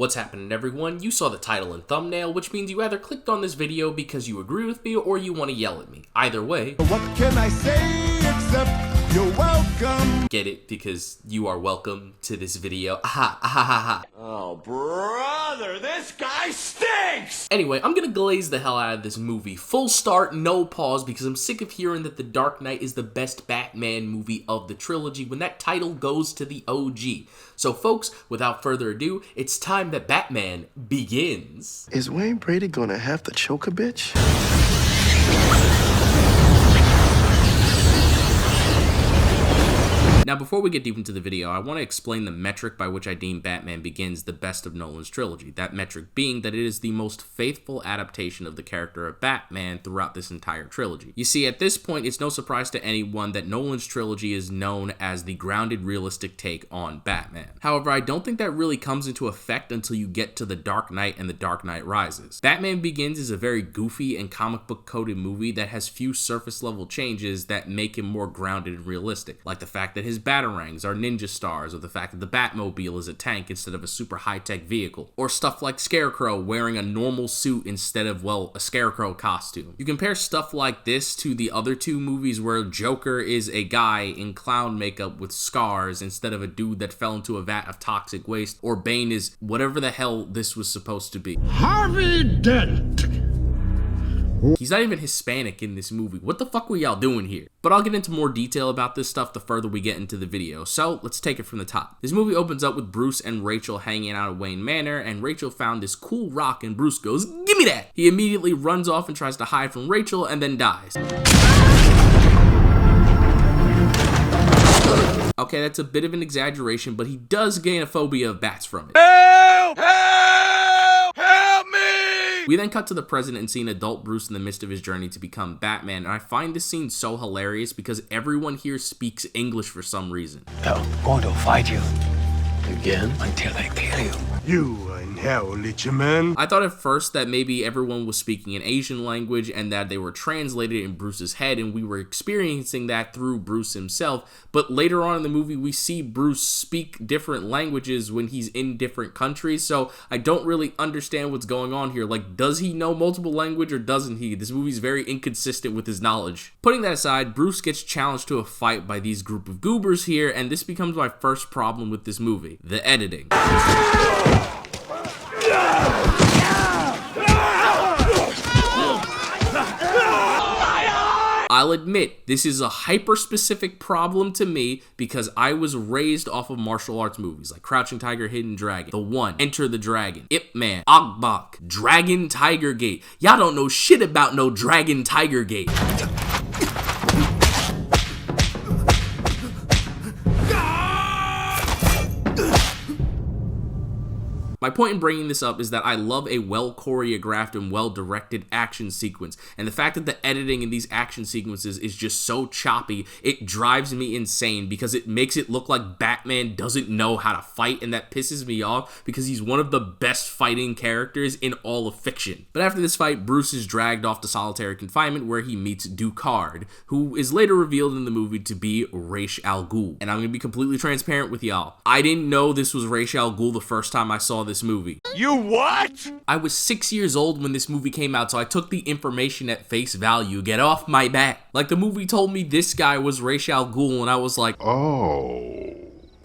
What's happening, everyone? You saw the title and thumbnail, which means you either clicked on this video because you agree with me or you want to yell at me. Either way, what can I say except you're welcome? Get it? Because you are welcome to this video. Aha, aha, aha. Oh, brother, this guy stinks! Anyway, I'm gonna glaze the hell out of this movie. Full start, no pause, because I'm sick of hearing that The Dark Knight is the best Batman movie of the trilogy when that title goes to the OG. So folks, without further ado, it's time that Batman begins. Is Wayne Brady gonna have to choke a bitch? Now, before we get deep into the video, I want to explain the metric by which I deem Batman Begins the best of Nolan's trilogy. That metric being that it is the most faithful adaptation of the character of Batman throughout this entire trilogy. You see, at this point, it's no surprise to anyone that Nolan's trilogy is known as the grounded, realistic take on Batman. However, I don't think that really comes into effect until you get to The Dark Knight and The Dark Knight Rises. Batman Begins is a very goofy and comic book coded movie that has few surface level changes that make him more grounded and realistic, like the fact that his batarangs are ninja stars, or the fact that the Batmobile is a tank instead of a super high-tech vehicle, or stuff like Scarecrow wearing a normal suit instead of, well, a Scarecrow costume. You compare stuff like this to the other two movies where Joker is a guy in clown makeup with scars instead of a dude that fell into a vat of toxic waste, or Bane is whatever the hell this was supposed to be. Harvey Dent! He's not even Hispanic in this movie. What the fuck were y'all doing here? But I'll get into more detail about this stuff the further we get into the video, so let's take it from the top. This movie opens up with Bruce and Rachel hanging out at Wayne Manor, and Rachel found this cool rock and Bruce goes, "Give me that!" He immediately runs off and tries to hide from Rachel and then dies. Okay, that's a bit of an exaggeration, but he does gain a phobia of bats from it. Help! Help! Help me! We then cut to the present and see an adult Bruce in the midst of his journey to become Batman, and I find this scene so hilarious because everyone here speaks English for some reason. I'm going to fight you Again? until I kill you. You are in hell, Litcha Man. I thought at first that maybe everyone was speaking an Asian language and that they were translated in Bruce's head and we were experiencing that through Bruce himself, but later on in the movie we see Bruce speak different languages when he's in different countries, so I don't really understand what's going on here. Like, does he know multiple language or doesn't he? This movie's very inconsistent with his knowledge. Putting that aside, Bruce gets challenged to a fight by these group of goobers here, and this becomes my first problem with this movie: the editing. I'll admit, this is a hyper-specific problem to me because I was raised off of martial arts movies like Crouching Tiger, Hidden Dragon, The One, Enter the Dragon, Ip Man, Ogbak, Dragon Tiger Gate. Y'all don't know shit about no Dragon Tiger Gate. My point in bringing this up is that I love a well-choreographed and well-directed action sequence, and the fact that the editing in these action sequences is just so choppy, it drives me insane because it makes it look like Batman doesn't know how to fight, and that pisses me off because he's one of the best fighting characters in all of fiction. But after this fight, Bruce is dragged off to solitary confinement where he meets Ducard, who is later revealed in the movie to be Ra's al Ghul. And I'm going to be completely transparent with y'all. I didn't know this was Ra's al Ghul the first time I saw this movie. You what? I was 6 years old when this movie came out, so I took the information at face value. Get off my back. Like, the movie told me this guy was Ra's al Ghul, and I was like, Oh,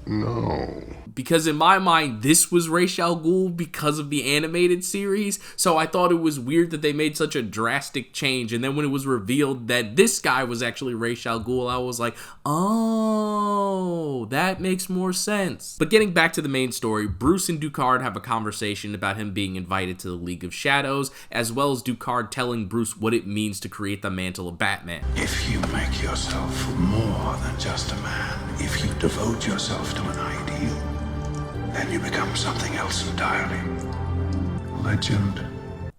no. because in my mind, this was Ra's al Ghul because of the animated series, so I thought it was weird that they made such a drastic change, and then when it was revealed that this guy was actually Ra's al Ghul, I was like, oh, that makes more sense. But getting back to the main story, Bruce and Ducard have a conversation about him being invited to the League of Shadows, as well as Ducard telling Bruce what it means to create the mantle of Batman. If you make yourself more than just a man, if you devote yourself to an ideal, then you become something else entirely. Legend.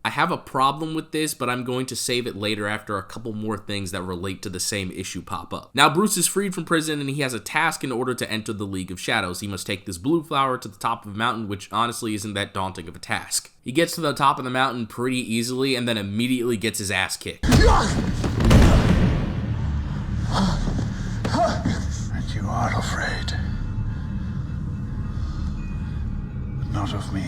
I have a problem with this, but I'm going to save it later after a couple more things that relate to the same issue pop up. Now, Bruce is freed from prison and he has a task in order to enter the League of Shadows. He must take this blue flower to the top of a mountain, which honestly isn't that daunting of a task. He gets to the top of the mountain pretty easily and then immediately gets his ass kicked. And you are afraid. not of me.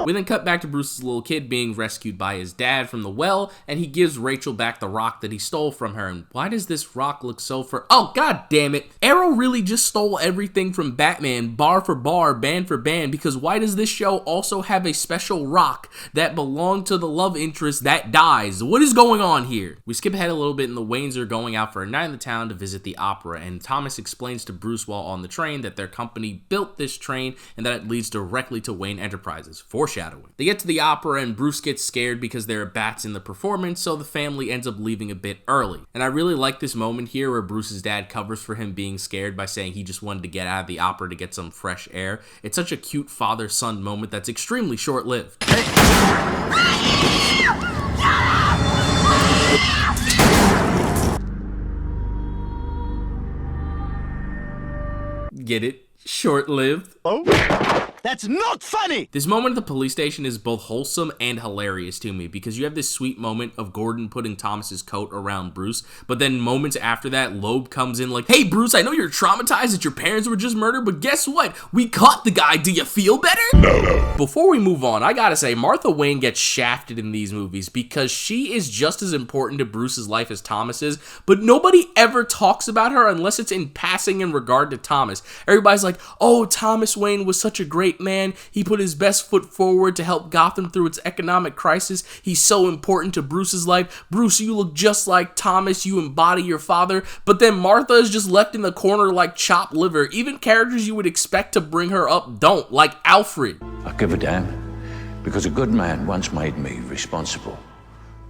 We then cut back to Bruce's little kid being rescued by his dad from the well, and he gives Rachel back the rock that he stole from her. And why does this rock look so oh, god damn it. Arrow really just stole everything from Batman, bar for bar, band for band, because why does this show also have a special rock that belonged to the love interest that dies? What is going on here? We skip ahead a little bit, and the Waynes are going out for a night in the town to visit the opera, and Thomas explains to Bruce while on the train that their company built this train and that it leads directly to Wayne Enterprises. Foreshadowing. They get to the opera and Bruce gets scared because there are bats in the performance, so the family ends up leaving a bit early. And I really like this moment here where Bruce's dad covers for him being scared by saying he just wanted to get out of the opera to get some fresh air. It's such a cute father-son moment that's extremely short-lived. Get it? Short-lived. Oh, that's not funny! This moment at the police station is both wholesome and hilarious to me because you have this sweet moment of Gordon putting Thomas's coat around Bruce, but then moments after that, Loeb comes in like, hey Bruce, I know you're traumatized that your parents were just murdered, but guess what? We caught the guy, do you feel better? No. Before we move on, I gotta say, Martha Wayne gets shafted in these movies because she is just as important to Bruce's life as Thomas is, but nobody ever talks about her unless it's in passing in regard to Thomas. Everybody's like, oh, Thomas Wayne was such a great man. He put his best foot forward to help Gotham through its economic crisis. He's so important to Bruce's life. Bruce, you look just like Thomas. You embody your father. But then Martha is just left in the corner like chopped liver. Even characters you would expect to bring her up don't, like Alfred. I give a damn, because a good man once made me responsible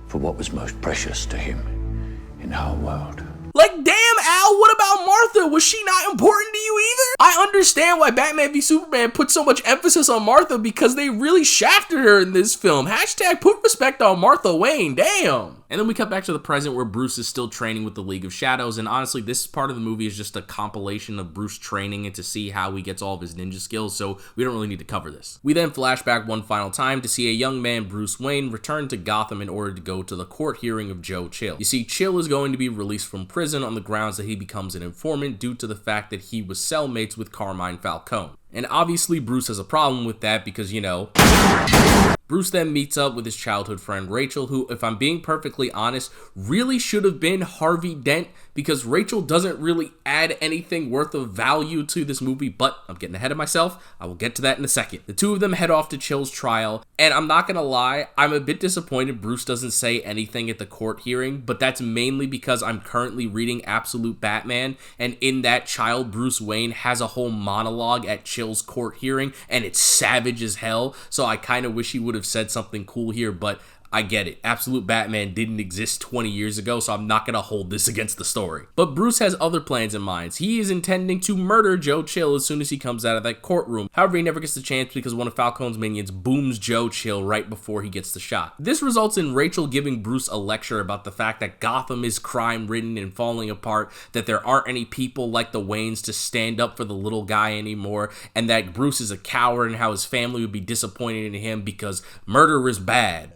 for what was most precious to him in the whole world. Like, damn, Al, what about Martha? Was she not important to you either? I understand why Batman v Superman put so much emphasis on Martha because they really shafted her in this film. Hashtag put respect on Martha Wayne, damn. And then we cut back to the present where Bruce is still training with the League of Shadows, and honestly, this part of the movie is just a compilation of Bruce training and to see how he gets all of his ninja skills, so we don't really need to cover this. We then flash back one final time to see a young man, Bruce Wayne, return to Gotham in order to go to the court hearing of Joe Chill. You see, Chill is going to be released from prison on the grounds that he becomes an informant due to the fact that he was cellmates with Carmine Falcone. And obviously Bruce has a problem with that because, you know, Bruce then meets up with his childhood friend Rachel, who, if I'm being perfectly honest, really should have been Harvey Dent because Rachel doesn't really add anything worth of value to this movie, but I'm getting ahead of myself. I will get to that in a second. The two of them head off to Chill's trial, and I'm not gonna lie, I'm a bit disappointed Bruce doesn't say anything at the court hearing, but that's mainly because I'm currently reading Absolute Batman, and in that, child Bruce Wayne has a whole monologue at Chill's court hearing, and it's savage as hell, so I kind of wish he would have said something cool here, but I get it. Absolute Batman didn't exist 20 years ago, so I'm not going to hold this against the story. But Bruce has other plans in mind. He is intending to murder Joe Chill as soon as he comes out of that courtroom. However, he never gets the chance because one of Falcone's minions booms Joe Chill right before he gets the shot. This results in Rachel giving Bruce a lecture about the fact that Gotham is crime-ridden and falling apart, that there aren't any people like the Waynes to stand up for the little guy anymore, and that Bruce is a coward and how his family would be disappointed in him because murder is bad.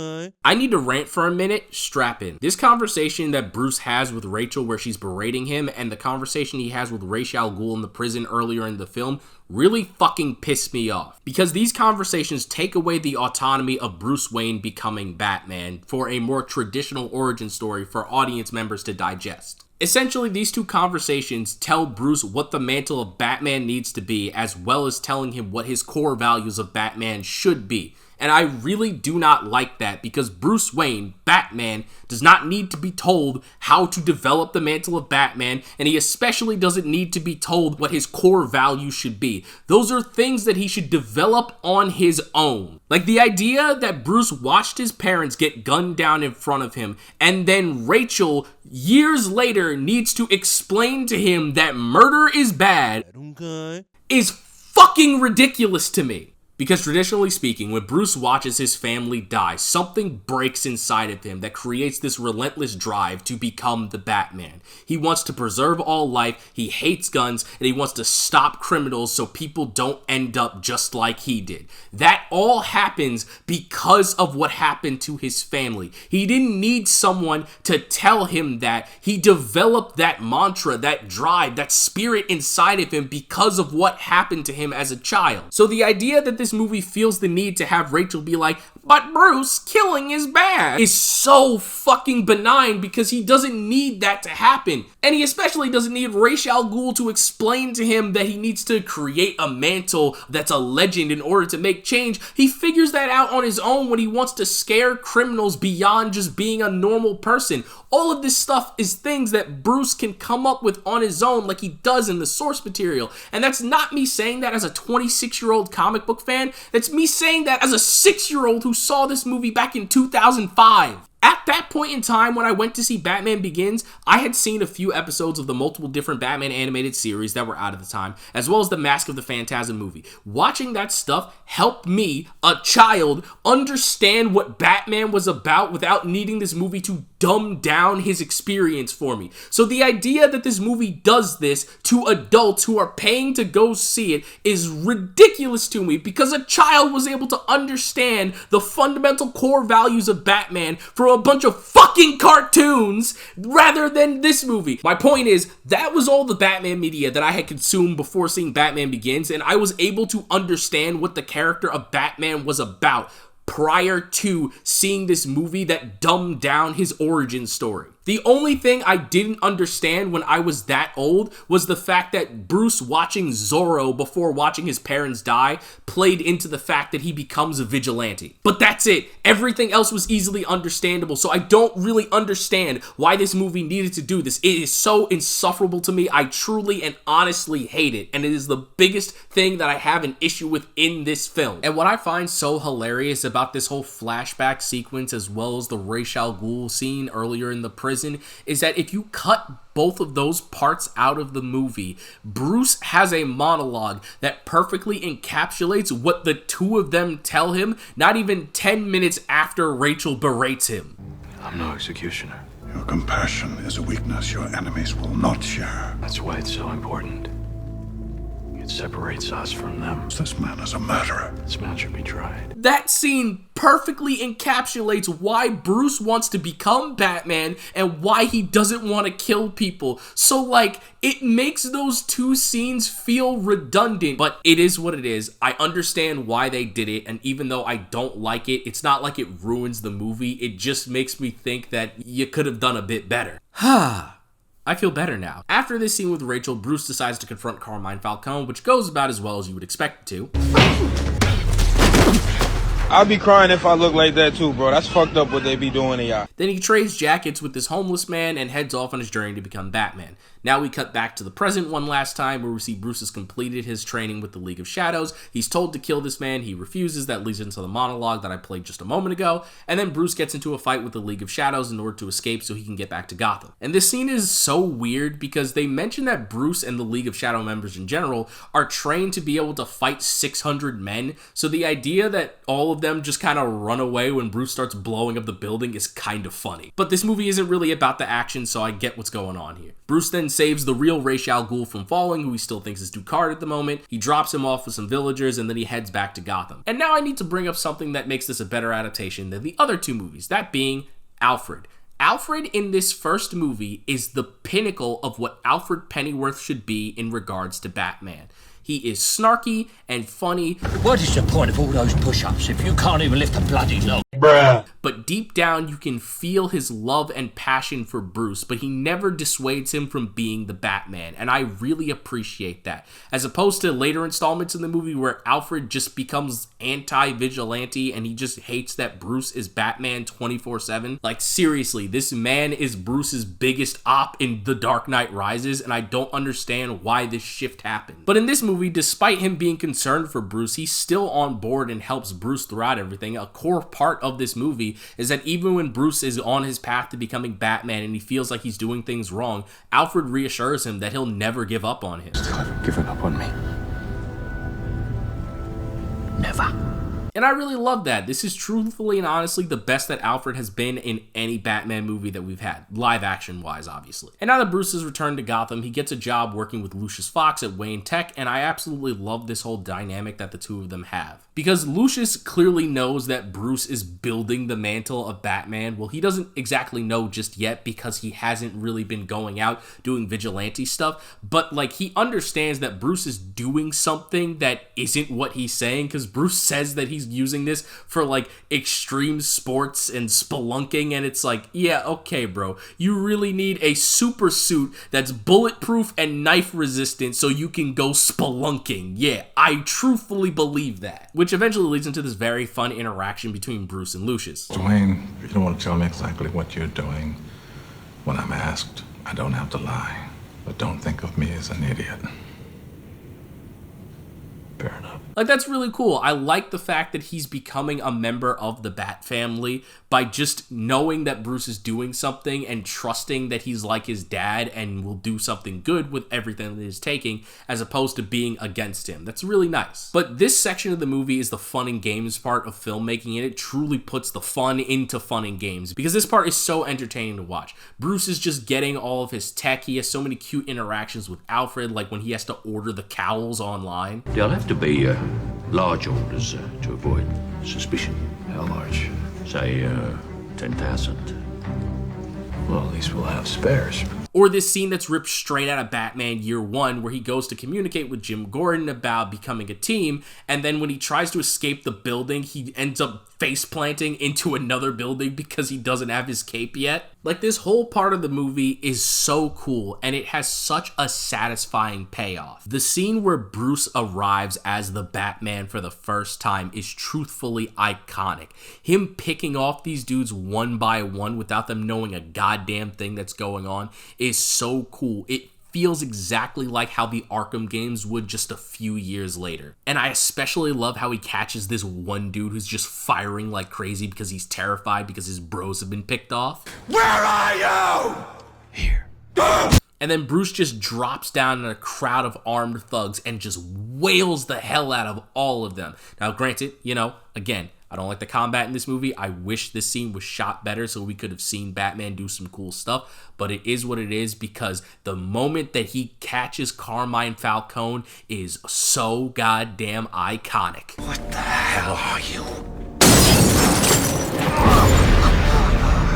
I need to rant for a minute. Strap in. This conversation that Bruce has with Rachel where she's berating him and the conversation he has with Ra's al Ghul in the prison earlier in the film really fucking pissed me off. Because these conversations take away the autonomy of Bruce Wayne becoming Batman for a more traditional origin story for audience members to digest. Essentially, these two conversations tell Bruce what the mantle of Batman needs to be, as well as telling him what his core values of Batman should be. And I really do not like that because Bruce Wayne, Batman, does not need to be told how to develop the mantle of Batman, and he especially doesn't need to be told what his core values should be. Those are things that he should develop on his own. Like the idea that Bruce watched his parents get gunned down in front of him, and then Rachel, years later, needs to explain to him that murder is bad, is fucking ridiculous to me. Because traditionally speaking, when Bruce watches his family die, something breaks inside of him that creates this relentless drive to become the Batman. He wants to preserve all life, he hates guns, and he wants to stop criminals so people don't end up just like he did. That all happens because of what happened to his family. He didn't need someone to tell him that. He developed that mantra, that drive, that spirit inside of him because of what happened to him as a child. So the idea that this movie feels the need to have Rachel be like, but Bruce, killing is bad, is so fucking benign because he doesn't need that to happen. And he especially doesn't need Ra's al Ghul to explain to him that he needs to create a mantle that's a legend in order to make change. He figures that out on his own when he wants to scare criminals beyond just being a normal person. All of this stuff is things that Bruce can come up with on his own like he does in the source material. And that's not me saying that as a 26-year-old comic book fan. That's me saying that as a 6-year-old who saw this movie back in 2005. At that point in time, when I went to see Batman Begins, I had seen a few episodes of the multiple different Batman animated series that were out at the time, as well as the Mask of the Phantasm movie. Watching that stuff helped me, a child, understand what Batman was about without needing this movie to dumb down his experience for me. So the idea that this movie does this to adults who are paying to go see it is ridiculous to me because a child was able to understand the fundamental core values of Batman from a bunch of fucking cartoons rather than this movie. My point is, that was all the Batman media that I had consumed before seeing Batman Begins, and I was able to understand what the character of Batman was about prior to seeing this movie that dumbed down his origin story. The only thing I didn't understand when I was that old was the fact that Bruce watching Zorro before watching his parents die played into the fact that he becomes a vigilante. But that's it. Everything else was easily understandable, so I don't really understand why this movie needed to do this. It is so insufferable to me. I truly and honestly hate it, and it is the biggest thing that I have an issue with in this film. And what I find so hilarious about this whole flashback sequence, as well as the Ra's al Ghul scene earlier in the prison, is that if you cut both of those parts out of the movie, Bruce has a monologue that perfectly encapsulates what the two of them tell him not even 10 minutes after Rachel berates him. I'm no executioner. Your compassion is a weakness your enemies will not share. That's why it's so important. It separates us from them. This man is a murderer. This man should be tried. That scene perfectly encapsulates why Bruce wants to become Batman and why he doesn't want to kill people. So, like, it makes those two scenes feel redundant, but it is what it is. I understand why they did it, and even though I don't like it, it's not like it ruins the movie. It just makes me think that you could have done a bit better. I feel better now. After this scene with Rachel, Bruce decides to confront Carmine Falcone, which goes about as well as you would expect it to. I'll be crying if I look like that too, bro. That's fucked up what they be doing to y'all. Then he trades jackets with this homeless man and heads off on his journey to become Batman. Now we cut back to the present one last time where we see Bruce has completed his training with the League of Shadows. He's told to kill this man. He refuses. That leads into the monologue that I played just a moment ago. And then Bruce gets into a fight with the League of Shadows in order to escape so he can get back to Gotham. And this scene is so weird because they mention that Bruce and the League of Shadow members in general are trained to be able to fight 600 men. So the idea that all of them just kind of run away when Bruce starts blowing up the building is kind of funny. But this movie isn't really about the action, so I get what's going on here. Bruce then saves the real Ra's al Ghul from falling, who he still thinks is Ducard at the moment. He drops him off with some villagers, and then he heads back to Gotham. And now I need to bring up something that makes this a better adaptation than the other two movies, that being Alfred. Alfred in this first movie is the pinnacle of what Alfred Pennyworth should be in regards to Batman. He is snarky and funny. What is the point of all those push-ups if you can't even lift a bloody log? Bruh. But deep down, you can feel his love and passion for Bruce, but he never dissuades him from being the Batman, and I really appreciate that. As opposed to later installments in the movie where Alfred just becomes anti-vigilante and he just hates that Bruce is Batman 24/7. Like, seriously, this man is Bruce's biggest op in The Dark Knight Rises, and I don't understand why this shift happened. But in this movie, despite him being concerned for Bruce, he's still on board and helps Bruce throughout everything. A core part of this movie is that even when Bruce is on his path to becoming Batman and he feels like he's doing things wrong, Alfred reassures him that he'll never give up on him. Still haven't given up on me. never. And I really love that. This is truthfully and honestly the best that Alfred has been in any Batman movie that we've had, live action wise, obviously. And now that Bruce has returned to Gotham, he gets a job working with Lucius Fox at Wayne Tech, and I absolutely love this whole dynamic that the two of them have. Because Lucius clearly knows that Bruce is building the mantle of Batman. Well, he doesn't exactly know just yet because he hasn't really been going out doing vigilante stuff, but like he understands that Bruce is doing something that isn't what he's saying, because Bruce says that he's using this for like extreme sports and spelunking, and it's like, yeah, okay, bro, you really need a super suit that's bulletproof and knife resistant so you can go spelunking. Yeah, I truthfully believe that. Which eventually leads into this very fun interaction between Bruce and Lucius. Dwayne, you don't want to tell me exactly what you're doing. When I'm asked, I don't have to lie. But don't think of me as an idiot. Fair enough. Like, that's really cool. I like the fact that he's becoming a member of the Bat family by just knowing that Bruce is doing something and trusting that he's like his dad and will do something good with everything that he's taking, as opposed to being against him. That's really nice. But this section of the movie is the fun and games part of filmmaking, and it truly puts the fun into fun and games, because this part is so entertaining to watch. Bruce is just getting all of his tech. He has so many cute interactions with Alfred, like when he has to order the cowls online. They'll have to be large orders to avoid suspicion. How large? Say, 10,000. Well, at least we'll have spares. Or this scene that's ripped straight out of Batman Year One, where he goes to communicate with Jim Gordon about becoming a team, and then when he tries to escape the building, he ends up face planting into another building because he doesn't have his cape yet. Like, this whole part of the movie is so cool, and it has such a satisfying payoff. The scene where Bruce arrives as the Batman for the first time is truthfully iconic. Him picking off these dudes one by one without them knowing a goddamn thing that's going on is so cool. It feels exactly like how the Arkham games would just a few years later. And I especially love how he catches this one dude who's just firing like crazy because he's terrified because his bros have been picked off. Where are you? Here. And then Bruce just drops down in a crowd of armed thugs and just wails the hell out of all of them. Now, granted, again, I don't like the combat in this movie. I wish this scene was shot better so we could have seen Batman do some cool stuff, but it is what it is, because the moment that he catches Carmine Falcone is so goddamn iconic. What the hell are you?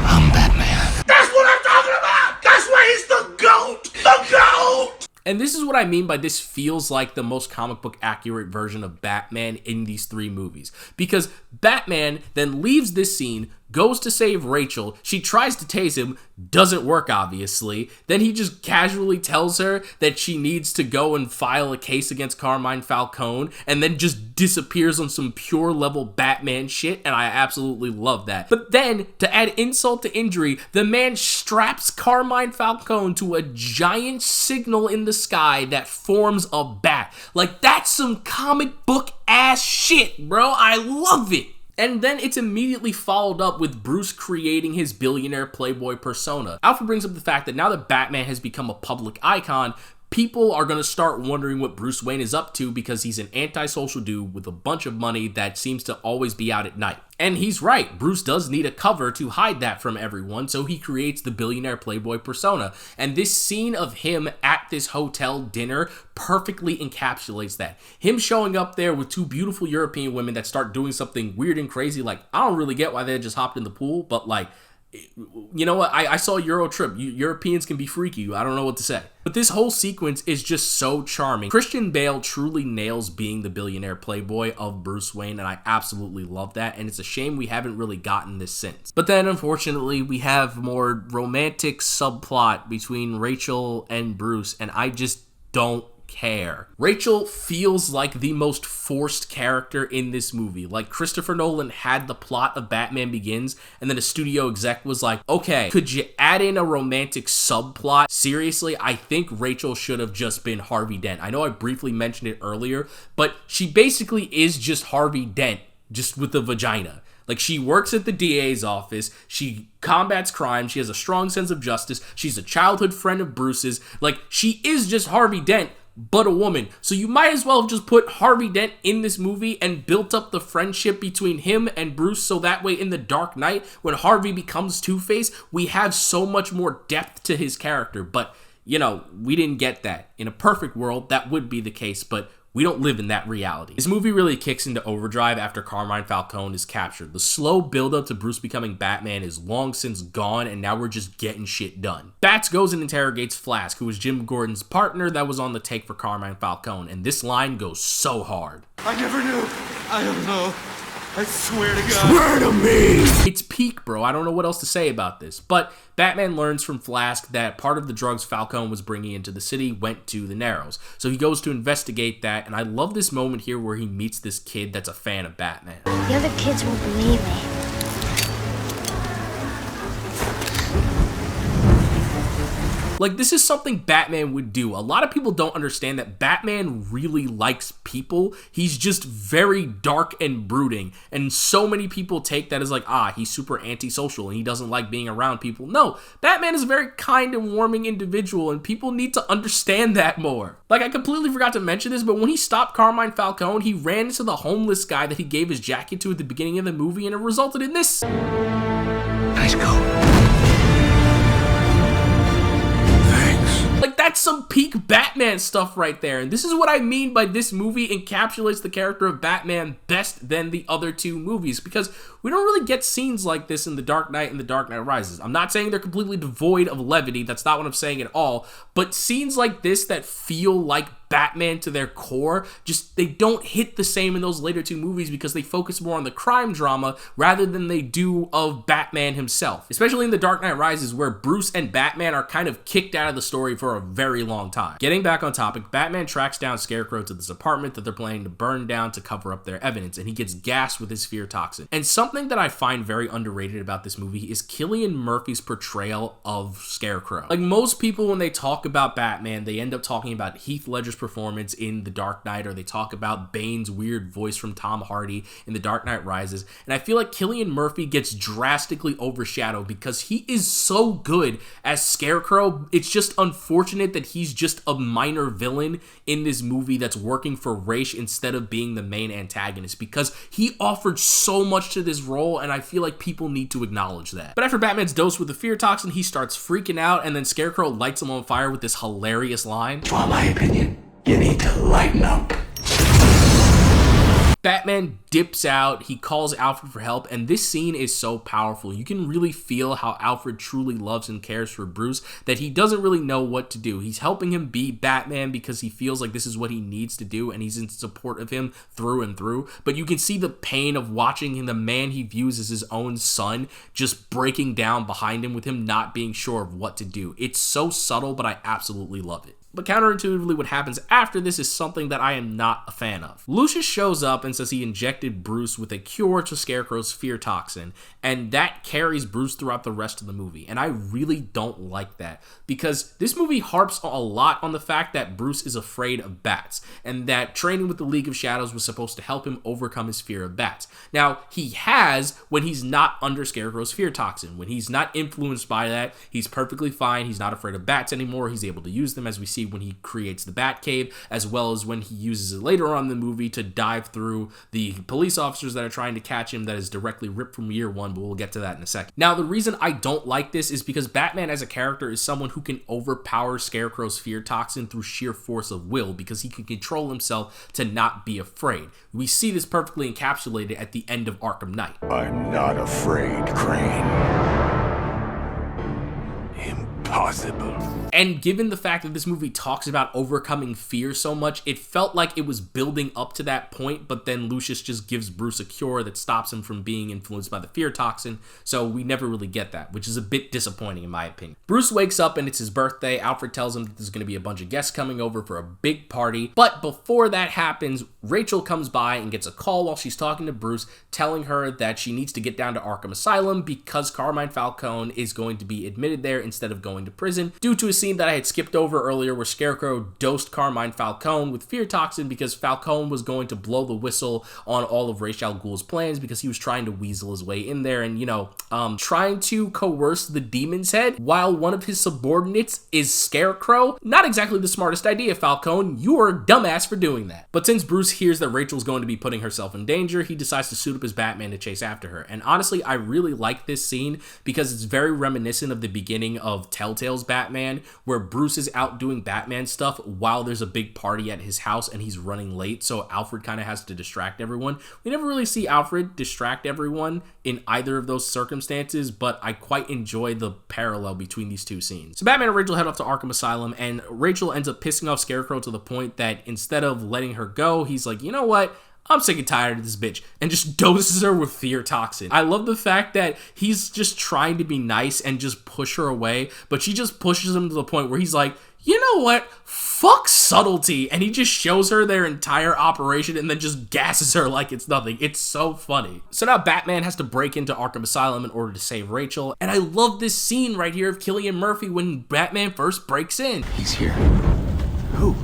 I'm Batman. That's what I'm talking about! That's why he's the GOAT! The GOAT! And this is what I mean by this feels like the most comic book accurate version of Batman in these three movies. Because Batman then leaves this scene, goes to save Rachel, she tries to tase him, doesn't work obviously, then he just casually tells her that she needs to go and file a case against Carmine Falcone, and then just disappears on some pure level Batman shit, and I absolutely love that. But then, to add insult to injury, the man straps Carmine Falcone to a giant signal in the sky that forms a bat. Like, that's some comic book ass shit, bro. I love it. And then it's immediately followed up with Bruce creating his billionaire playboy persona. Alfred brings up the fact that now that Batman has become a public icon, people are going to start wondering what Bruce Wayne is up to, because he's an antisocial dude with a bunch of money that seems to always be out at night. And he's right, Bruce does need a cover to hide that from everyone, so he creates the billionaire playboy persona. And this scene of him at this hotel dinner perfectly encapsulates that. Him showing up there with two beautiful European women that start doing something weird and crazy, like, I don't really get why they just hopped in the pool, but like, you know what, I saw Euro Trip. Europeans can be freaky. I don't know what to say. But this whole sequence is just so charming. Christian Bale truly nails being the billionaire playboy of Bruce Wayne, and I absolutely love that, and it's a shame we haven't really gotten this since. But then, unfortunately, we have more romantic subplot between Rachel and Bruce, and I just don't care. Rachel feels like the most forced character in this movie. Like, Christopher Nolan had the plot of Batman Begins, and then a studio exec was like, okay, could you add in a romantic subplot? Seriously, I think Rachel should have just been Harvey Dent. I know I briefly mentioned it earlier, but she basically is just Harvey Dent, just with a vagina. Like, she works at the DA's office, she combats crime, she has a strong sense of justice, she's a childhood friend of Bruce's. Like, she is just Harvey Dent, but a woman. So you might as well have just put Harvey Dent in this movie and built up the friendship between him and Bruce, so that way in The Dark Knight, when Harvey becomes Two-Face, we have so much more depth to his character. But, you know, we didn't get that. In a perfect world, that would be the case, but we don't live in that reality. This movie really kicks into overdrive after Carmine Falcone is captured. The slow buildup to Bruce becoming Batman is long since gone, and now we're just getting shit done. Bats goes and interrogates Flask, who was Jim Gordon's partner that was on the take for Carmine Falcone, and this line goes so hard. I never knew. I don't know. I swear to God. Swear to me! It's peak, bro. I don't know what else to say about this. But Batman learns from Flask that part of the drugs Falcone was bringing into the city went to the Narrows. So he goes to investigate that, and I love this moment here where he meets this kid that's a fan of Batman. The other kids won't believe me. Like, this is something Batman would do. A lot of people don't understand that Batman really likes people. He's just very dark and brooding. And so many people take that as like, he's super antisocial and he doesn't like being around people. No, Batman is a very kind and warming individual, and people need to understand that more. Like, I completely forgot to mention this, but when he stopped Carmine Falcone, he ran into the homeless guy that he gave his jacket to at the beginning of the movie, and it resulted in this. Nice go. Like, that's some peak Batman stuff right there. And this is what I mean by this movie encapsulates the character of Batman best than the other two movies, because we don't really get scenes like this in The Dark Knight and The Dark Knight Rises. I'm not saying they're completely devoid of levity. That's not what I'm saying at all. But scenes like this that feel like Batman to their core, just they don't hit the same in those later two movies because they focus more on the crime drama rather than they do of Batman himself. Especially in The Dark Knight Rises, where Bruce and Batman are kind of kicked out of the story for a very long time. Getting back on topic, Batman tracks down Scarecrow to this apartment that they're planning to burn down to cover up their evidence, and he gets gassed with his fear toxin. And something that I find very underrated about this movie is Cillian Murphy's portrayal of Scarecrow. Like, most people when they talk about Batman, they end up talking about Heath Ledger's performance in The Dark Knight, or they talk about Bane's weird voice from Tom Hardy in The Dark Knight Rises, and I feel like Cillian Murphy gets drastically overshadowed because he is so good as Scarecrow. It's just unfortunate that he's just a minor villain in this movie that's working for Ra's instead of being the main antagonist, because he offered so much to this role, and I feel like people need to acknowledge that. But after Batman's dose with the fear toxin, he starts freaking out, and then Scarecrow lights him on fire with this hilarious line. For my opinion, you need to lighten up. Batman dips out, he calls Alfred for help, and this scene is so powerful. You can really feel how Alfred truly loves and cares for Bruce, that he doesn't really know what to do. He's helping him be Batman because he feels like this is what he needs to do, and he's in support of him through and through. But you can see the pain of watching the man he views as his own son just breaking down behind him with him not being sure of what to do. It's so subtle, but I absolutely love it. But counterintuitively, what happens after this is something that I am not a fan of. Lucius shows up and says he injected Bruce with a cure to Scarecrow's fear toxin, and that carries Bruce throughout the rest of the movie. And I really don't like that, because this movie harps a lot on the fact that Bruce is afraid of bats, and that training with the League of Shadows was supposed to help him overcome his fear of bats. Now, he has when he's not under Scarecrow's fear toxin. When he's not influenced by that, he's perfectly fine. He's not afraid of bats anymore. He's able to use them, as we see when he creates the Batcave, as well as when he uses it later on in the movie to dive through the police officers that are trying to catch him, that is directly ripped from year one, but we'll get to that in a second. Now, the reason I don't like this is because Batman as a character is someone who can overpower Scarecrow's fear toxin through sheer force of will, because he can control himself to not be afraid. We see this perfectly encapsulated at the end of Arkham Knight. I'm not afraid, Crane. Impossible. And given the fact that this movie talks about overcoming fear so much, it felt like it was building up to that point, but then Lucius just gives Bruce a cure that stops him from being influenced by the fear toxin, so we never really get that, which is a bit disappointing in my opinion. Bruce wakes up and it's his birthday. Alfred tells him that there's going to be a bunch of guests coming over for a big party, but before that happens, Rachel comes by and gets a call while she's talking to Bruce, telling her that she needs to get down to Arkham Asylum because Carmine Falcone is going to be admitted there instead of going to prison due to a scene scene that I had skipped over earlier where Scarecrow dosed Carmine Falcone with fear toxin because Falcone was going to blow the whistle on all of Ra's al Ghul's plans because he was trying to weasel his way in there and, trying to coerce the demon's head while one of his subordinates is Scarecrow. Not exactly the smartest idea, Falcone. You are a dumbass for doing that. But since Bruce hears that Rachel's going to be putting herself in danger, he decides to suit up as Batman to chase after her. And honestly, I really like this scene because it's very reminiscent of the beginning of Telltale's Batman, where Bruce is out doing Batman stuff while there's a big party at his house and he's running late, so Alfred kind of has to distract everyone. We never really see Alfred distract everyone in either of those circumstances, but I quite enjoy the parallel between these two scenes. So Batman and Rachel head off to Arkham Asylum, and Rachel ends up pissing off Scarecrow to the point that instead of letting her go, he's like, you know what? I'm sick and tired of this bitch, and just doses her with fear toxin. I love the fact that he's just trying to be nice and just push her away, but she just pushes him to the point where he's like, you know what? Fuck subtlety. And he just shows her their entire operation and then just gasses her like it's nothing. It's so funny. So now Batman has to break into Arkham Asylum in order to save Rachel. And I love this scene right here of Cillian Murphy when Batman first breaks in. He's here. Who?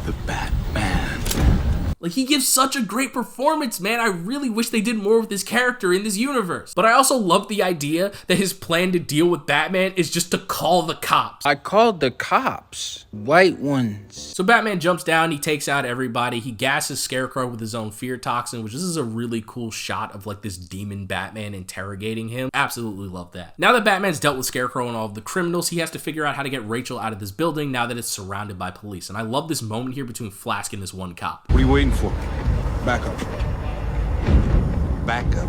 The Batman. Like, he gives such a great performance, man. I really wish they did more with this character in this universe. But I also love the idea that his plan to deal with Batman is just to call the cops. I called the cops. White ones. So Batman jumps down, he takes out everybody, he gasses Scarecrow with his own fear toxin, which this is a really cool shot of like this demon Batman interrogating him. Absolutely love that. Now that Batman's dealt with Scarecrow and all of the criminals, he has to figure out how to get Rachel out of this building now that it's surrounded by police. And I love this moment here between Flask and this one cop. What are you waiting for? Back up. Back up.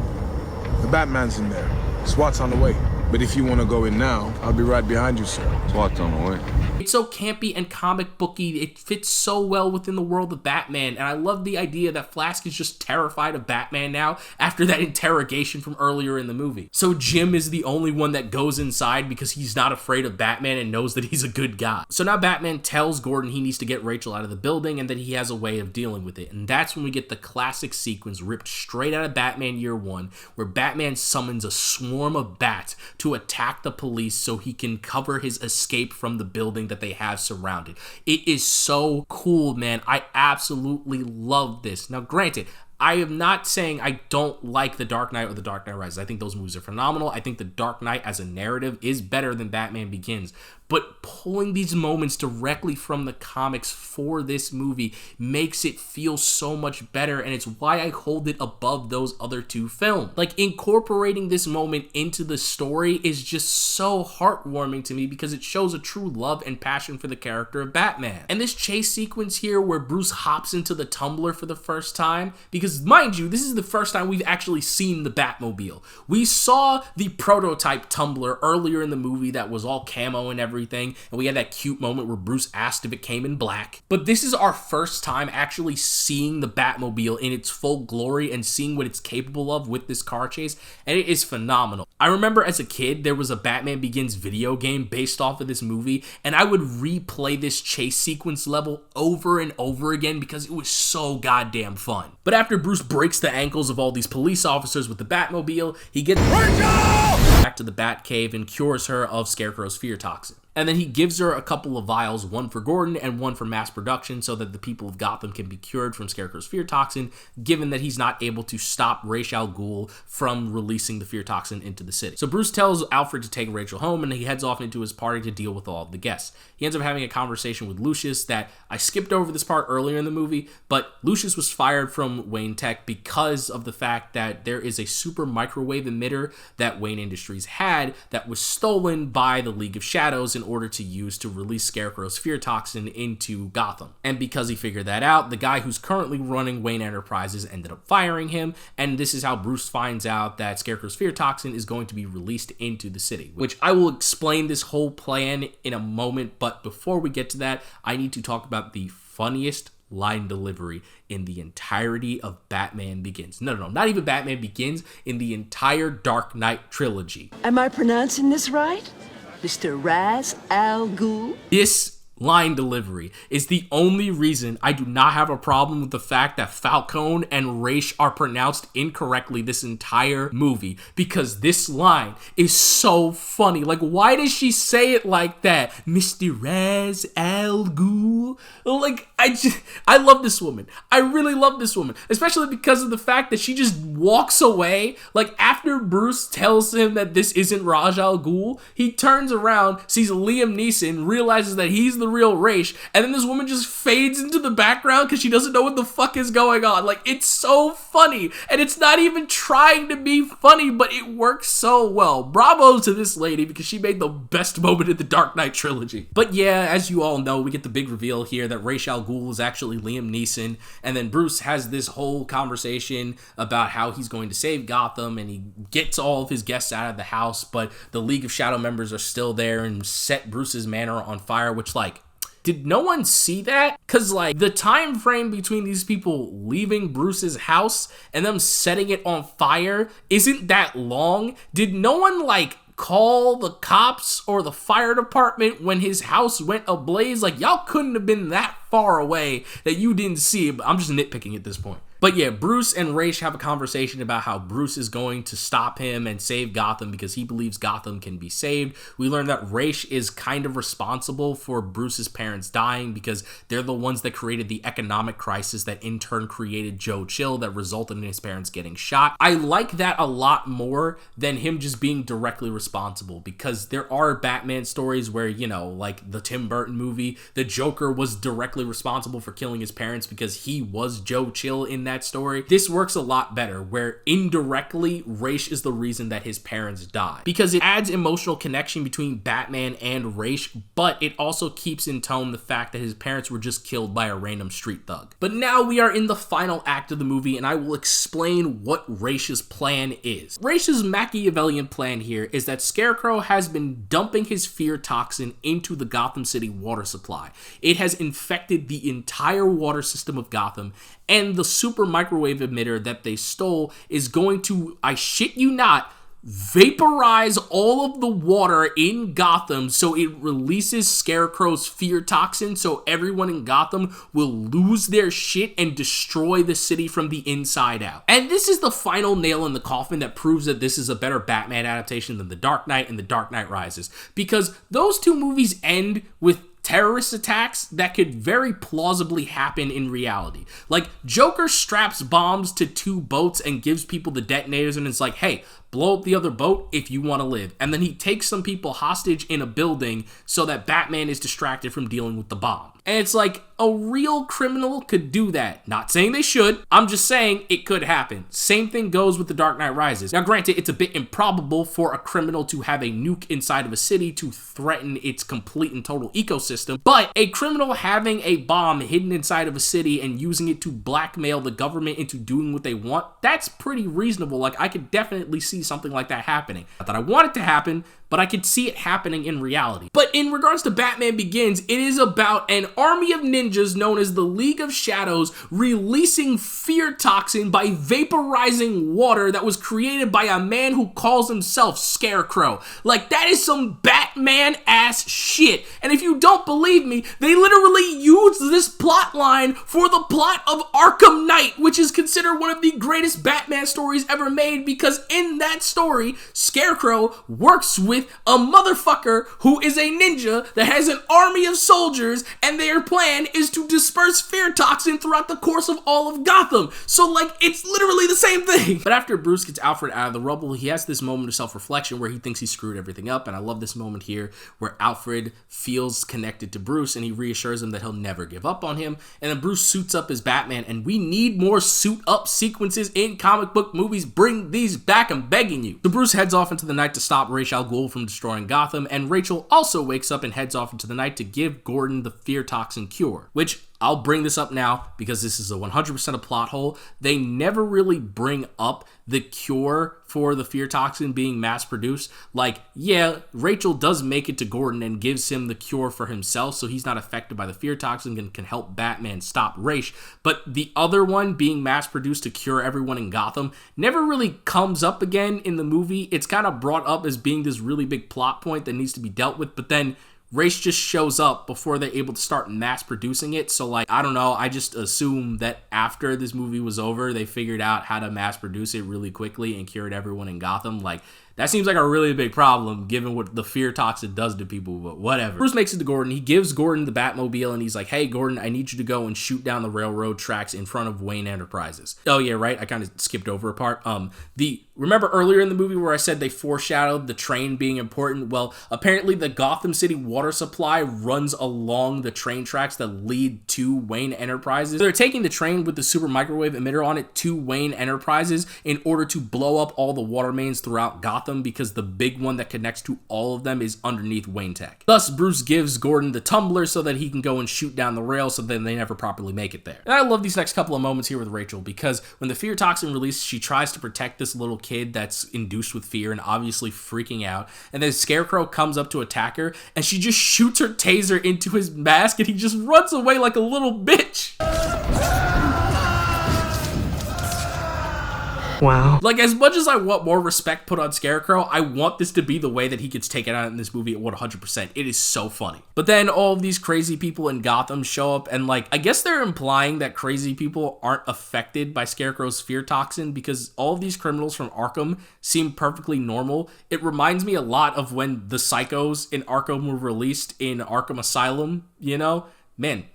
The Batman's in there. SWAT's on the way. But if you want to go in now, I'll be right behind you, sir. SWAT's on the way. It's so campy and comic booky. It fits so well within the world of Batman. And I love the idea that Flask is just terrified of Batman now after that interrogation from earlier in the movie. So Jim is the only one that goes inside because he's not afraid of Batman and knows that he's a good guy. So now Batman tells Gordon he needs to get Rachel out of the building and that he has a way of dealing with it. And that's when we get the classic sequence ripped straight out of Batman Year One, where Batman summons a swarm of bats to attack the police so he can cover his escape from the building that they have surrounded. It is so cool, man. I absolutely love this. Now, granted, I am not saying I don't like The Dark Knight or The Dark Knight Rises. I think those movies are phenomenal. I think The Dark Knight as a narrative is better than Batman Begins. But pulling these moments directly from the comics for this movie makes it feel so much better, and it's why I hold it above those other two films. Like, incorporating this moment into the story is just so heartwarming to me because it shows a true love and passion for the character of Batman. And this chase sequence here where Bruce hops into the Tumbler for the first time, because mind you, this is the first time we've actually seen the Batmobile. We saw the prototype Tumbler earlier in the movie that was all camo and everything, and we had that cute moment where Bruce asked if it came in black. But this is our first time actually seeing the Batmobile in its full glory and seeing what it's capable of with this car chase, and it is phenomenal. I remember as a kid, there was a Batman Begins video game based off of this movie, and I would replay this chase sequence level over and over again because it was so goddamn fun. But after Bruce breaks the ankles of all these police officers with the Batmobile, he gets back to the Batcave and cures her of Scarecrow's fear toxin. And then he gives her a couple of vials, one for Gordon and one for mass production, so that the people of Gotham can be cured from Scarecrow's fear toxin, given that he's not able to stop Ra's al Ghul from releasing the fear toxin into the city. So Bruce tells Alfred to take Rachel home, and he heads off into his party to deal with all of the guests. He ends up having a conversation with Lucius that I skipped over this part earlier in the movie, but Lucius was fired from Wayne Tech because of the fact that there is a super microwave emitter that Wayne Industries had that was stolen by the League of Shadows in order to use to release Scarecrow's fear toxin into Gotham. And because he figured that out, the guy who's currently running Wayne Enterprises ended up firing him, and this is how Bruce finds out that Scarecrow's fear toxin is going to be released into the city, which I will explain this whole plan in a moment, but before we get to that, I need to talk about the funniest line delivery in the entirety of Batman Begins. No, not even Batman Begins, in the entire Dark Knight trilogy. Am I pronouncing this right? Mr. Ra's al Ghul? This line delivery is the only reason I do not have a problem with the fact that Falcone and Raish are pronounced incorrectly this entire movie, because this line is so funny. Like, why does she say it like that? Mr. Raz Al Ghul? Like, I love this woman. I really love this woman, especially because of the fact that she just walks away. Like, after Bruce tells him that this isn't Raj Al Ghul, he turns around, sees Liam Neeson, realizes that he's the real Raish, and then this woman just fades into the background because she doesn't know what the fuck is going on. Like, it's so funny, and it's not even trying to be funny, but it works so well. Bravo to this lady, because she made the best moment in the Dark Knight trilogy. But yeah, as you all know, we get the big reveal here that Raish Al Ghul is actually Liam Neeson, and then Bruce has this whole conversation about how he's going to save Gotham, and he gets all of his guests out of the house, but the League of Shadow members are still there and set Bruce's manor on fire, which, like, did no one see that? Because, like, the time frame between these people leaving Bruce's house and them setting it on fire isn't that long. Did no one, like, call the cops or the fire department when his house went ablaze? Like, y'all couldn't have been that far away that you didn't see it, but I'm just nitpicking at this point. But yeah, Bruce and Raish have a conversation about how Bruce is going to stop him and save Gotham because he believes Gotham can be saved. We learn that Raish is kind of responsible for Bruce's parents dying because they're the ones that created the economic crisis that in turn created Joe Chill that resulted in his parents getting shot. I like that a lot more than him just being directly responsible, because there are Batman stories where, you know, like the Tim Burton movie, the Joker was directly responsible for killing his parents because he was Joe Chill in that story. This works a lot better, where indirectly Raish is the reason that his parents died, because it adds emotional connection between Batman and Raish, but it also keeps in tone the fact that his parents were just killed by a random street thug. But now we are in the final act of the movie, and I will explain what Raish's plan is. Raish's Machiavellian plan here is that Scarecrow has been dumping his fear toxin into the Gotham City water supply. It has infected the entire water system of Gotham, and the super microwave emitter that they stole is going to, I shit you not, vaporize all of the water in Gotham, so it releases Scarecrow's fear toxin, so everyone in Gotham will lose their shit and destroy the city from the inside out. And this is the final nail in the coffin that proves that this is a better Batman adaptation than The Dark Knight and The Dark Knight Rises, because those two movies end with terrorist attacks that could very plausibly happen in reality. Like, Joker straps bombs to two boats and gives people the detonators, and it's like, hey, blow up the other boat if you want to live. And then he takes some people hostage in a building so that Batman is distracted from dealing with the bomb. And it's like, a real criminal could do that. Not saying they should, I'm just saying it could happen. Same thing goes with The Dark Knight Rises. Now granted, it's a bit improbable for a criminal to have a nuke inside of a city to threaten its complete and total ecosystem, but a criminal having a bomb hidden inside of a city and using it to blackmail the government into doing what they want, that's pretty reasonable. Like, I could definitely see something like that happening. Not that I want it to happen, but I could see it happening in reality. But in regards to Batman Begins, it is about an army of ninjas known as the League of Shadows releasing fear toxin by vaporizing water that was created by a man who calls himself Scarecrow. Like, that is some Batman ass shit. And if you don't believe me, they literally used this plot line for the plot of Arkham Knight, which is considered one of the greatest Batman stories ever made, because in that story, Scarecrow works with a motherfucker who is a ninja that has an army of soldiers, and their plan is to disperse fear toxin throughout the course of all of Gotham. So, like, it's literally the same thing. But after Bruce gets Alfred out of the rubble, he has this moment of self-reflection where he thinks he screwed everything up, and I love this moment here where Alfred feels connected to Bruce, and he reassures him that he'll never give up on him, and then Bruce suits up as Batman, and we need more suit-up sequences in comic book movies. Bring these back, I'm begging you. So Bruce heads off into the night to stop Ra's al Ghul from destroying Gotham, and Rachel also wakes up and heads off into the night to give Gordon the fear toxin cure, which I'll bring this up now because this is a 100% a plot hole. They never really bring up the cure for the fear toxin being mass produced. Like, yeah, Rachel does make it to Gordon and gives him the cure for himself, so he's not affected by the fear toxin and can help Batman stop Ra's. But the other one being mass produced to cure everyone in Gotham never really comes up again in the movie. It's kind of brought up as being this really big plot point that needs to be dealt with, but then Ra's just shows up before they're able to start mass producing it. So, like, I don't know. I just assume that after this movie was over, they figured out how to mass produce it really quickly and cured everyone in Gotham. Like, that seems like a really big problem given what the fear toxin does to people, but whatever. Bruce makes it to Gordon. He gives Gordon the Batmobile and he's like, hey, Gordon, I need you to go and shoot down the railroad tracks in front of Wayne Enterprises. Oh, yeah, right. I kind of skipped over a part. Remember earlier in the movie where I said they foreshadowed the train being important? Well, apparently the Gotham City water supply runs along the train tracks that lead to Wayne Enterprises. They're taking the train with the super microwave emitter on it to Wayne Enterprises in order to blow up all the water mains throughout Gotham, because the big one that connects to all of them is underneath Wayne Tech. Thus, Bruce gives Gordon the tumbler so that he can go and shoot down the rail, so then they never properly make it there. And I love these next couple of moments here with Rachel, because when the fear toxin releases, she tries to protect this little kid that's induced with fear and obviously freaking out, and then Scarecrow comes up to attack her and she just shoots her taser into his mask and he just runs away like a little bitch. Wow. Like, as much as I want more respect put on Scarecrow, I want this to be the way that he gets taken out in this movie at 100%. It is so funny. But then all of these crazy people in Gotham show up, and like, I guess they're implying that crazy people aren't affected by Scarecrow's fear toxin because all of these criminals from Arkham seem perfectly normal. It reminds me a lot of when the psychos in Arkham were released in Arkham Asylum, you know? Man,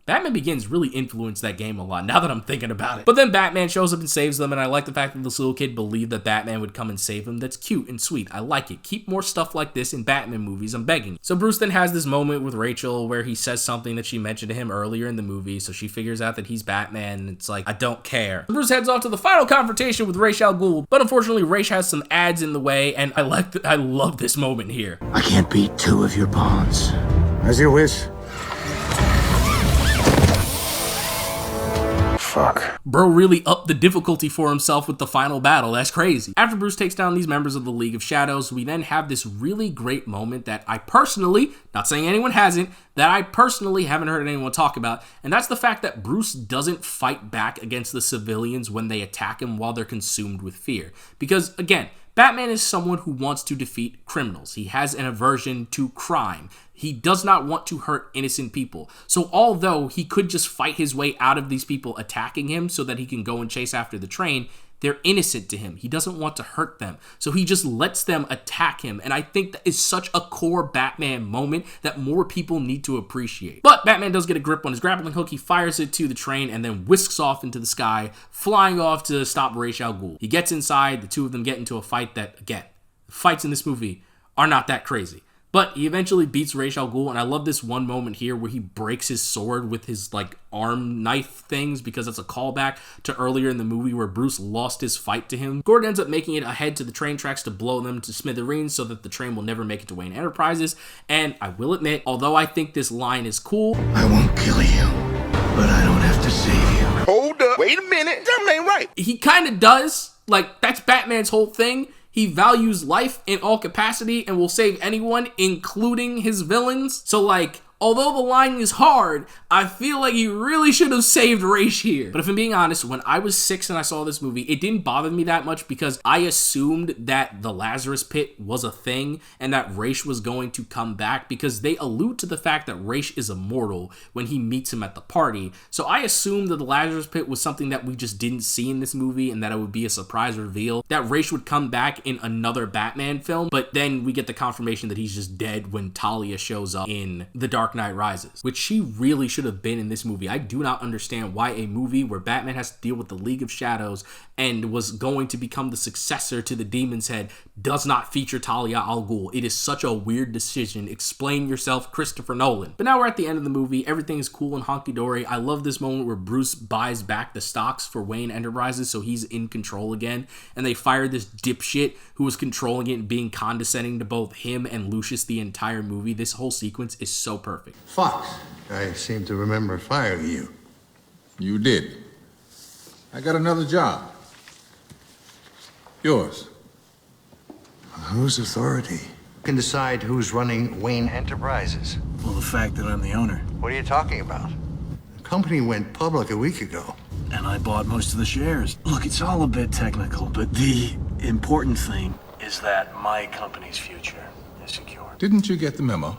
Batman Begins really influenced that game a lot, now that I'm thinking about it. But then Batman shows up and saves them, and I like the fact that this little kid believed that Batman would come and save him. That's cute and sweet. I like it. Keep more stuff like this in Batman movies, I'm begging. So Bruce then has this moment with Rachel where he says something that she mentioned to him earlier in the movie, so she figures out that he's Batman, and it's like, I don't care. Bruce heads off to the final confrontation with Ra's al Ghul, but unfortunately Ra's has some ads in the way, and I love this moment here. I can't beat two of your pawns. As you wish. Fuck. Bro really upped the difficulty for himself with the final battle. That's crazy. After Bruce takes down these members of the League of Shadows, we then have this really great moment that I personally, not saying anyone hasn't, that I personally haven't heard anyone talk about, and that's the fact that Bruce doesn't fight back against the civilians when they attack him while they're consumed with fear. Because, again, Batman is someone who wants to defeat criminals. He has an aversion to crime. He does not want to hurt innocent people. So although he could just fight his way out of these people attacking him so that he can go and chase after the train, they're innocent to him. He doesn't want to hurt them. So he just lets them attack him. And I think that is such a core Batman moment that more people need to appreciate. But Batman does get a grip on his grappling hook. He fires it to the train and then whisks off into the sky, flying off to stop Ra's al Ghul. He gets inside. The two of them get into a fight that, again, fights in this movie are not that crazy. But he eventually beats Ra's al Ghul, and I love this one moment here where he breaks his sword with his, like, arm knife things, because that's a callback to earlier in the movie where Bruce lost his fight to him. Gordon ends up making it ahead to the train tracks to blow them to smithereens so that the train will never make it to Wayne Enterprises, and I will admit, although I think this line is cool, I won't kill you, but I don't have to save you. Hold up. Wait a minute. That ain't right. he kind of does. Like, that's Batman's whole thing. He values life in all capacity and will save anyone, including his villains. So, like, although the line is hard, I feel like he really should have saved Ra's here. But if I'm being honest, when I was 6 and I saw this movie, it didn't bother me that much because I assumed that the Lazarus Pit was a thing and that Ra's was going to come back, because they allude to the fact that Ra's is immortal when he meets him at the party. So I assumed that the Lazarus Pit was something that we just didn't see in this movie and that it would be a surprise reveal, that Ra's would come back in another Batman film, but then we get the confirmation that he's just dead when Talia shows up in The Dark Knight Rises, which she really should have been in this movie. I do not understand why a movie where Batman has to deal with the League of Shadows and was going to become the successor to the Demon's Head does not feature Talia al Ghul. It is such a weird decision. Explain yourself, Christopher Nolan. But now we're at the end of the movie. Everything is cool and honky-dory. I love this moment where Bruce buys back the stocks for Wayne Enterprises so he's in control again, and they fire this dipshit who was controlling it and being condescending to both him and Lucius the entire movie. This whole sequence is so perfect. Fox, I seem to remember firing you. You did. I got another job. Yours. Whose authority? You can decide who's running Wayne Enterprises. Well, the fact that I'm the owner. What are you talking about? The company went public a week ago. And I bought most of the shares. Look, it's all a bit technical, but the important thing is that my company's future is secure. Didn't you get the memo?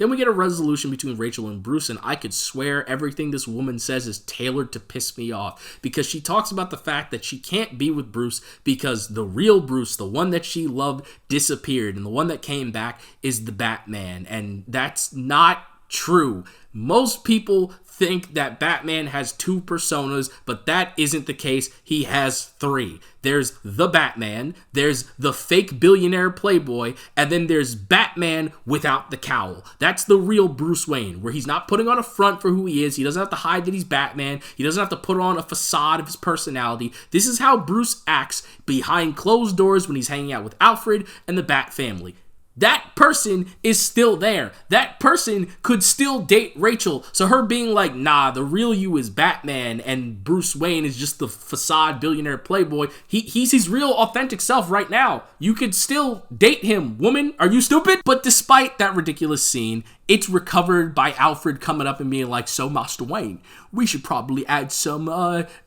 Then we get a resolution between Rachel and Bruce, and I could swear everything this woman says is tailored to piss me off, because she talks about the fact that she can't be with Bruce because the real Bruce, the one that she loved, disappeared, and the one that came back is the Batman, and that's not true. Most people think that Batman has 2 personas, but that isn't the case. He has 3. There's the Batman, there's the fake billionaire playboy, and then there's Batman without the cowl. That's the real Bruce Wayne, where he's not putting on a front for who he is. He doesn't have to hide that he's Batman. He doesn't have to put on a facade of his personality. This is how Bruce acts behind closed doors when he's hanging out with Alfred and the Bat family. That person is still there. That person could still date Rachel. So her being like, nah, the real you is Batman and Bruce Wayne is just the facade billionaire playboy. He's his real authentic self right now. You could still date him, woman. Are you stupid? But despite that ridiculous scene, it's recovered by Alfred coming up and being like, so Master Wayne, we should probably add some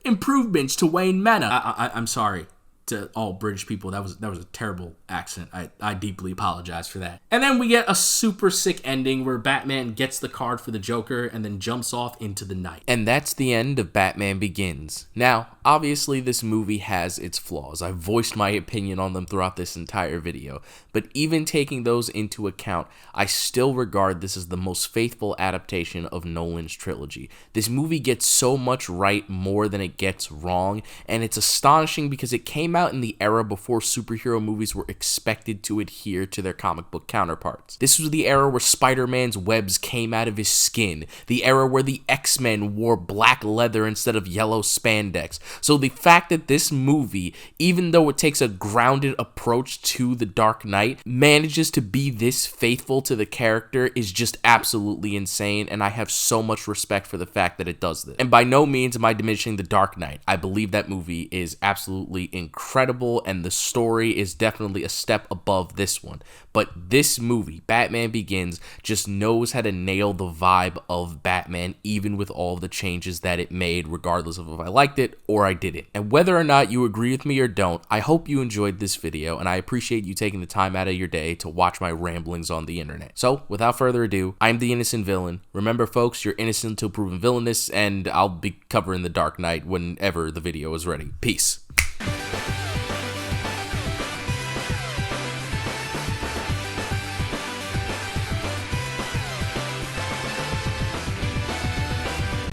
improvements to Wayne Manor. I'm sorry to all British people, that was a terrible accent. I deeply apologize for that. And then we get a super sick ending where Batman gets the card for the Joker and then jumps off into the night. And that's the end of Batman Begins. Now, obviously this movie has its flaws. I've voiced my opinion on them throughout this entire video, but even taking those into account, I still regard this as the most faithful adaptation of Nolan's trilogy. This movie gets so much right more than it gets wrong, and it's astonishing because it came out in the era before superhero movies were expected to adhere to their comic book counterparts. This was the era where Spider-Man's webs came out of his skin, the era where the X-Men wore black leather instead of yellow spandex. So the fact that this movie, even though it takes a grounded approach to The Dark Knight, manages to be this faithful to the character is just absolutely insane, and I have so much respect for the fact that it does this. And by no means am I diminishing The Dark Knight. I believe that movie is absolutely incredible, and the story is definitely a step above this one. But this movie, Batman Begins, just knows how to nail the vibe of Batman, even with all the changes that it made, regardless of if I liked it or I didn't. And whether or not you agree with me or don't, I hope you enjoyed this video, and I appreciate you taking the time out of your day to watch my ramblings on the internet. So, without further ado, I'm the innocent villain. Remember, folks, you're innocent until proven villainous, and I'll be covering The Dark Knight whenever the video is ready. Peace.